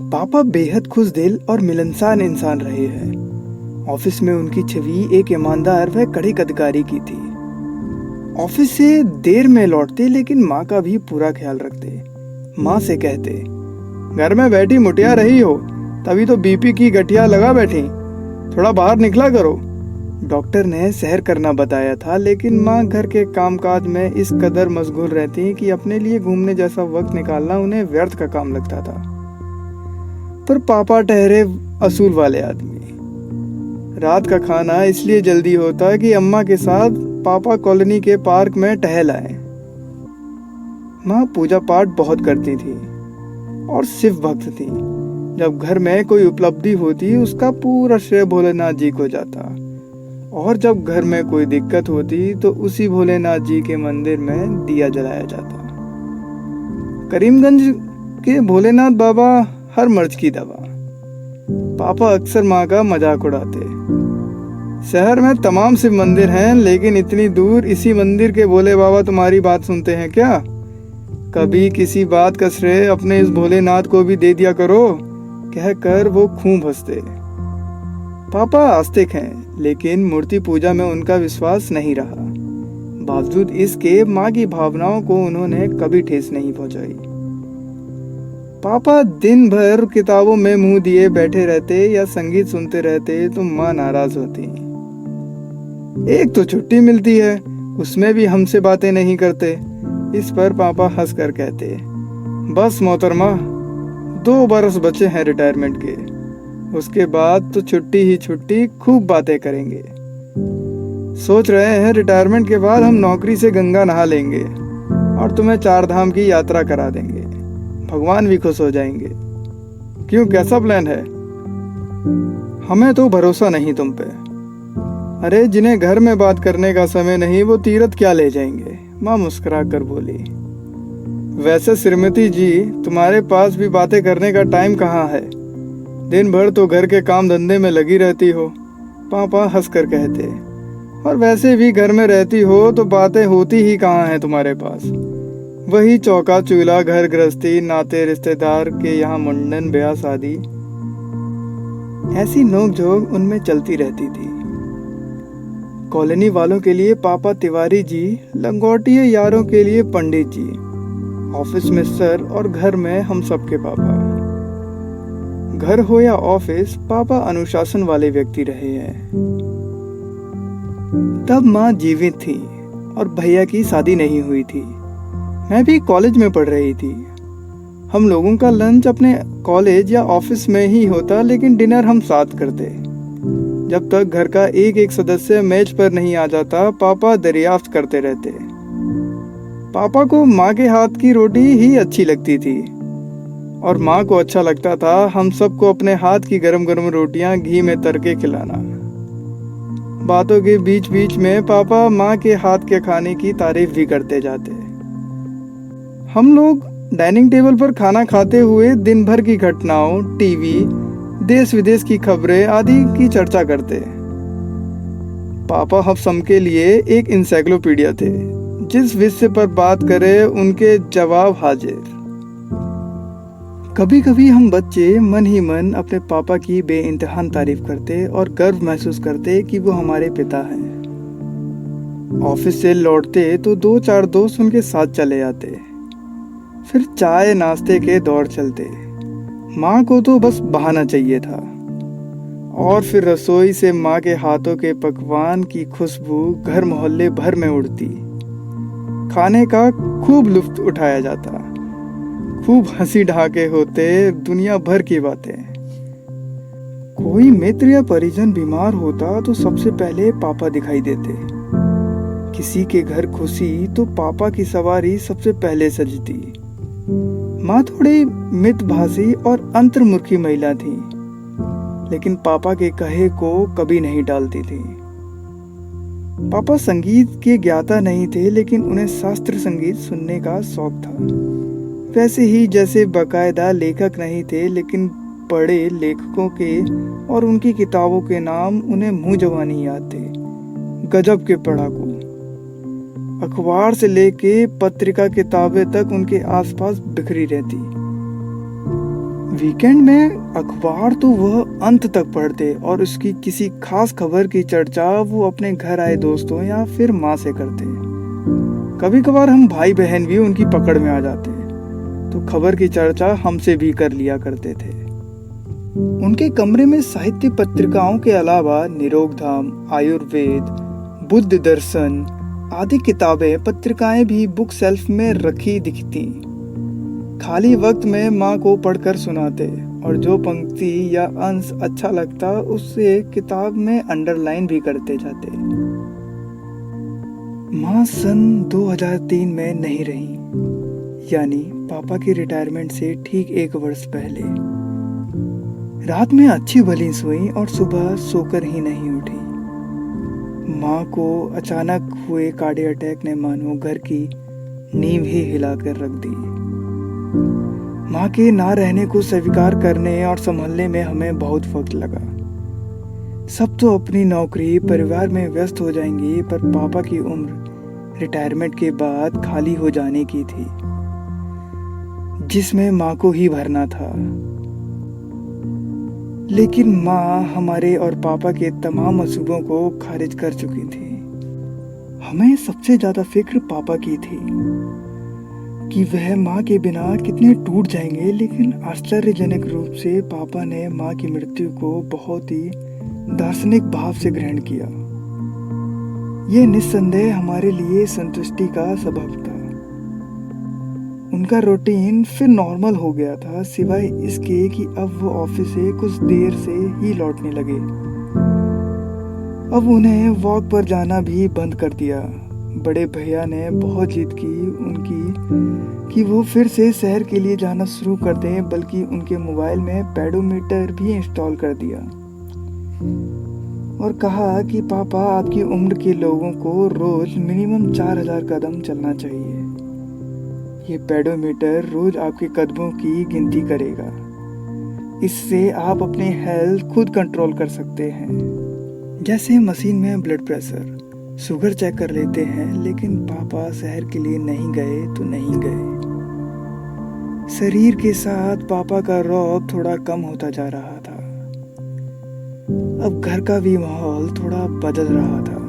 पापा बेहद खुशदिल और मिलनसार इंसान रहे हैं। ऑफिस में उनकी छवि एक ईमानदार व कड़े अधिकारी की थी। ऑफिस से देर में लौटते लेकिन माँ का भी पूरा ख्याल रखते। माँ से कहते, घर में बैठी मुटिया रही हो, तभी तो बीपी की गठिया लगा बैठी, थोड़ा बाहर निकला करो। डॉक्टर ने सैर करना बताया था, लेकिन माँ घर के कामकाज में इस कदर मशगूल रहती कि अपने लिए घूमने जैसा वक्त निकालना उन्हें व्यर्थ का काम लगता था। पर पापा ठहरे असूल वाले आदमी। रात का खाना इसलिए जल्दी होता कि अम्मा के साथ पापा कॉलोनी के पार्क में टहल आए। माँ पूजा पाठ बहुत करती थी और शिव भक्त थी। जब घर में कोई उपलब्धि होती उसका पूरा श्रेय भोलेनाथ जी को जाता, और जब घर में कोई दिक्कत होती तो उसी भोलेनाथ जी के मंदिर में दिया जलाया जाता। करीमगंज के भोलेनाथ बाबा हर मर्ज की दवा। पापा अक्सर माँ का मजाक उड़ाते। शहर में तमाम शिव मंदिर हैं, लेकिन इतनी दूर इसी मंदिर के भोले बाबा तुम्हारी बात सुनते हैं क्या? कभी किसी बात का श्रेय अपने इस भोलेनाथ को भी दे दिया करो, कहकर वो खूब हंसते। पापा आस्तिक हैं, लेकिन मूर्ति पूजा में उनका विश्वास नहीं रहा। बावजूद इसके माँ की भावनाओं को उन्होंने कभी ठेस नहीं पहुंचाई। पापा दिन भर किताबों में मुंह दिए बैठे रहते या संगीत सुनते रहते तो माँ नाराज होती। एक तो छुट्टी मिलती है, उसमें भी हमसे बातें नहीं करते। इस पर पापा हंस कर कहते, बस मोहतरमा, 2 बरस बचे हैं रिटायरमेंट के, उसके बाद तो छुट्टी ही छुट्टी, खूब बातें करेंगे। सोच रहे हैं रिटायरमेंट के बाद हम नौकरी से गंगा नहा लेंगे और तुम्हें 4 धाम की यात्रा करा देंगे, भगवान भी खुश हो जाएंगे। क्यों, कैसा प्लान है? हमें तो भरोसा नहीं तुम पे। अरे जिन्हें घर में बात करने का समय नहीं, वो तीर्थ क्या ले जाएंगे? माँ मुस्कुरा कर बोली। वैसे श्रीमती जी, तुम्हारे पास भी बातें करने का टाइम कहाँ है? दिन भर तो घर के काम धंधे में लगी रहती हो, पापा हंसकर कहते। और वैसे भी घर में रहती हो तो बातें होती ही कहाँ हैं तुम्हारे पास? वही चौका चूल्हा, घर गृहस्थी, नाते रिश्तेदार के यहाँ मुंडन, ब्याह शादी, ऐसी नोक-झोंक उनमें चलती रहती थी। कॉलोनी वालों के लिए पापा तिवारी जी, लंगोटिया यारों के लिए पंडित जी, ऑफिस में सर और घर में हम सबके पापा। घर हो या ऑफिस, पापा अनुशासन वाले व्यक्ति रहे हैं। तब माँ जीवित थी और भैया की शादी नहीं हुई थी। मैं भी कॉलेज में पढ़ रही थी। हम लोगों का लंच अपने कॉलेज या ऑफिस में ही होता, लेकिन डिनर हम साथ करते। जब तक घर का एक सदस्य मेज पर नहीं आ जाता, पापा दरियाफ्त करते रहते। पापा को माँ के हाथ की रोटी ही अच्छी लगती थी और माँ को अच्छा लगता था हम सबको अपने हाथ की गरम गरम रोटियां घी में तर के खिलाना। बातों के बीच बीच में पापा माँ के हाथ के खाने की तारीफ भी करते जाते। हम लोग डाइनिंग टेबल पर खाना खाते हुए दिन भर की घटनाओं, टीवी, देश विदेश की खबरें आदि की चर्चा करते। पापा हम सबके लिए एक इंसाइक्लोपीडिया थे। जिस विषय पर बात करें उनके जवाब हाजिर। कभी कभी हम बच्चे मन ही मन अपने पापा की बेइंतहान तारीफ करते और गर्व महसूस करते कि वो हमारे पिता हैं। ऑफिस से लौटते तो 2-4 दोस्त उनके साथ चले जाते। फिर चाय नाश्ते के दौर चलते। माँ को तो बस बहाना चाहिए था। और फिर रसोई से माँ के हाथों के पकवान की खुशबू घर मोहल्ले भर में उड़ती। खाने का खूब लुत्फ उठाया जाता। खूब हंसी ढाके होते, दुनिया भर की बातें। कोई मित्र या परिजन बीमार होता तो सबसे पहले पापा दिखाई देते। किसी के घर खुशी तो पापा की सवारी सबसे पहले सजती। माँ थोड़ी मितभाषी और अंतर्मुखी महिला थी, लेकिन पापा के कहे को कभी नहीं टालती थी। पापा संगीत के ज्ञाता नहीं थे, लेकिन उन्हें शास्त्रीय संगीत सुनने का शौक था। वैसे ही जैसे बाकायदा लेखक नहीं थे, लेकिन पढ़े लेखकों के और उनकी किताबों के नाम उन्हें मुंह जबानी याद थे। गजब के पढ़ाकू। अखबार से लेके पत्रिका किताबें तक उनके आसपास बिखरी रहती। वीकेंड में अखबार तो वह अंत तक पढ़ते और उसकी किसी खास खबर की चर्चा वो अपने घर आए दोस्तों या फिर माँ से करते। कभी कभार हम भाई बहन भी उनकी पकड़ में आ जाते तो खबर की चर्चा हमसे भी कर लिया करते थे। उनके कमरे में साहित्य पत्रिकाओं के अलावा निरोगधाम, आयुर्वेद, बुद्ध दर्शन आदि किताबें पत्रिकाएं भी बुक शेल्फ में रखी दिखती। खाली वक्त में माँ को पढ़कर सुनाते और जो पंक्ति या अंश अच्छा लगता उसे किताब में अंडरलाइन भी करते जाते। माँ सन 2003 में नहीं रही, यानी पापा की रिटायरमेंट से ठीक 1 वर्ष पहले। रात में अच्छी भली सोई और सुबह सोकर ही नहीं उठी। माँ को अचानक हुए कार्डियक अटैक ने मानो घर की नींव ही हिलाकर रख दी। माँ के ना रहने को स्वीकार करने और संभलने में हमें बहुत वक्त लगा। सब तो अपनी नौकरी परिवार में व्यस्त हो जाएंगे, पर पापा की उम्र रिटायरमेंट के बाद खाली हो जाने की थी, जिसमें माँ को ही भरना था। लेकिन माँ हमारे और पापा के तमाम मंसूबों को खारिज कर चुकी थी। हमें सबसे ज्यादा फिक्र पापा की थी कि वह माँ के बिना कितने टूट जाएंगे, लेकिन आश्चर्यजनक रूप से पापा ने माँ की मृत्यु को बहुत ही दार्शनिक भाव से ग्रहण किया। यह निस्संदेह हमारे लिए संतुष्टि का सबब था। उनका रूटीन फिर नॉर्मल हो गया था, सिवाय इसके कि अब वो ऑफिस से कुछ देर से ही लौटने लगे। अब उन्हें वॉक पर जाना भी बंद कर दिया। बड़े भैया ने बहुत जिद की उनकी कि वो फिर से शहर के लिए जाना शुरू कर दें, बल्कि उनके मोबाइल में पेडोमीटर भी इंस्टॉल कर दिया और कहा कि पापा, आपकी उम्र के लोगों को रोज मिनिमम 4000 कदम चलना चाहिए। ये पेडोमीटर रोज आपके कदमों की गिनती करेगा। इससे आप अपनी हेल्थ खुद कंट्रोल कर सकते हैं। जैसे मशीन में ब्लड प्रेशर, शुगर चेक कर लेते हैं, लेकिन पापा शहर के लिए नहीं गए तो नहीं गए। शरीर के साथ पापा का रौब थोड़ा कम होता जा रहा था। अब घर का भी माहौल थोड़ा बदल रहा था।